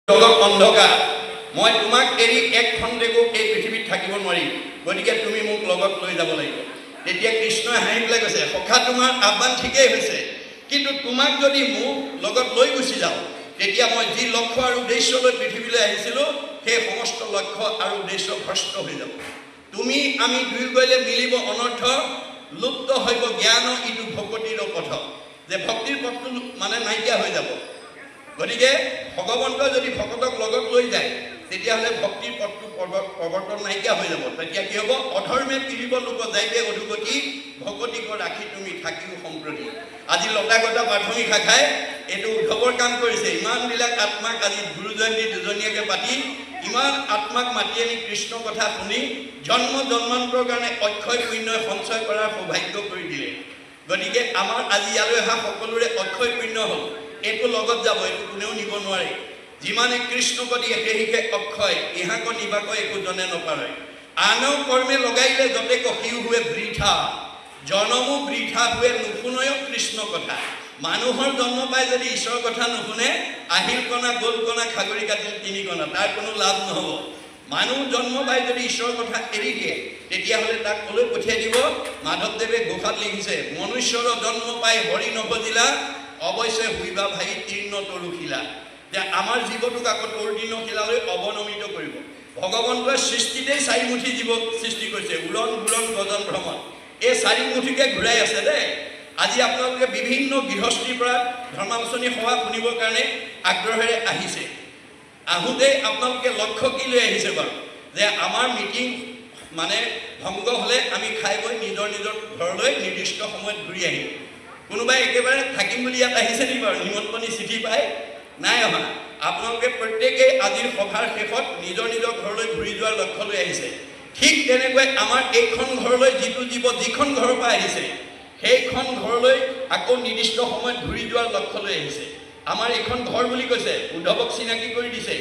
জগত অন্ধকাৰ মই তোমাক এৰি এক খন্তেকো এই পৃথিৱীত থাকিব নোৱাৰিম গতিকে তুমি মোক লগত লৈ যাব লাগিব তেতিয়া কৃষ্ণই হাঁহি পেলাই কৈছে সখা তোমাৰ আহ্বান ঠিকেই হৈছে কিন্তু তোমাক যদি মোক লগত লৈ গুচি যাওঁ তেতিয়া মই যি লক্ষ্য আৰু উদ্দেশ্য লৈ পৃথিৱীলৈ আহিছিলোঁ সেই সমস্ত লক্ষ্য আৰু উদ্দেশ্য ভ্ৰষ্ট হৈ যাব তুমি আমি দুই গ'লে মিলিব অনৰ্থ লুপ্ত হইব জ্ঞান ইটো ভকতিৰ পথ যে ভক্তিৰ পথটো মানে নাইকিয়া হৈ যাব গতিকে ভগৱন্তই যদি ভকতক লগত লৈ যায় তেতিয়াহ'লে ভক্তিৰ পথটো প্ৰৱৰ্তন নাইকিয়া হৈ যাব তেতিয়া কি হ'ব অধৰ্মে পিৰিব লোক যাইবে অধুগতি ভকতিক ৰাখি তুমি থাকিও সম্প্ৰতি আজি লতাগতা প্ৰাথমিক শাখাই এইটো উদ্ধৱৰ কাম কৰিছে ইমানবিলাক আত্মাক আজি গুৰু জয়ন্তী দুজনীয়াকৈ পাতি ইমান আত্মাক মাতি আনি কৃষ্ণ কথা শুনি জন্ম জন্মান্তৰ কাৰণে অক্ষয় পুণ্যই সঞ্চয় কৰাৰ সৌভাগ্য কৰি দিলে গতিকে আমাৰ আজি ইয়ালৈ অহা সকলোৰে অক্ষয় পুণ্য হ'ল এইটো লগত যাব এইটো কোনেও নিব নোৱাৰে যিমানে কৃষ্ণ কদি একেহিকে অক্ষয় ইহাক নিবাক একো জনে নপাৰে আনও কৰ্মে লগাইলে যতে কহিও হুৱে বৃথা জনমো বৃথা হুৱে নুশুনয় কৃষ্ণ কথা মানুহৰ জন্ম পাই যদি ঈশ্বৰৰ কথা নুশুনে আহিল কণা গোল কণা খাগৰি কাটিল তিনি কণা তাৰ কোনো লাভ নহ'ব মানুহ জন্ম পাই যদি ঈশ্বৰৰ কথা এৰি দিয়ে তেতিয়াহ'লে তাক কলৈ পঠিয়াই দিব মাধৱদেৱে ঘোষাত লিখিছে মনুষ্যৰ জন্ম পাই হৰি নভজিলা অৱশ্যে হুইবা ভাই তীৰ্ণ তৰুশিলা যে আমাৰ জীৱটোক আকৌ তৰুদীৰ্ণ শিলালৈ অৱনমিত কৰিব ভগৱন্তই সৃষ্টিতেই চাৰিমুঠি জীৱ সৃষ্টি কৰিছে উৰণ ঘূৰণ গজন ভ্ৰমণ এই চাৰিমুঠিকে ঘূৰাই আছে দেই আজি আপোনালোকে বিভিন্ন গৃহস্থীৰ পৰা ধৰ্মালোচনী সভা শুনিবৰ কাৰণে আগ্ৰহেৰে আহিছে আহোঁতে আপোনালোকে লক্ষ্য কি লৈ আহিছে বাৰু যে আমাৰ মিটিং মানে ভংগ হ'লে আমি খাই বৈ নিজৰ নিজৰ ঘৰলৈ নিৰ্দিষ্ট সময়ত ঘূৰি আহিম কোনোবাই একেবাৰে থাকিম বুলি ইয়াত আহিছে নেকি বাৰু নিমন্ত্ৰণী চিঠি পাই নাই অহা আপোনালোকে প্ৰত্যেকেই আজিৰ সভাৰ শেষত নিজৰ নিজৰ ঘৰলৈ ঘূৰি যোৱাৰ লক্ষ্য লৈ আহিছে ঠিক তেনেকৈ আমাৰ এইখন ঘৰলৈ যিটো জীৱ যিখন ঘৰৰ পৰা আহিছে সেইখন ঘৰলৈ আকৌ নিৰ্দিষ্ট সময়ত ঘূৰি যোৱাৰ লক্ষ্য লৈ আহিছে আমাৰ এইখন ঘৰ বুলি কৈছে উদ্ধৱক চিনাকি কৰি দিছে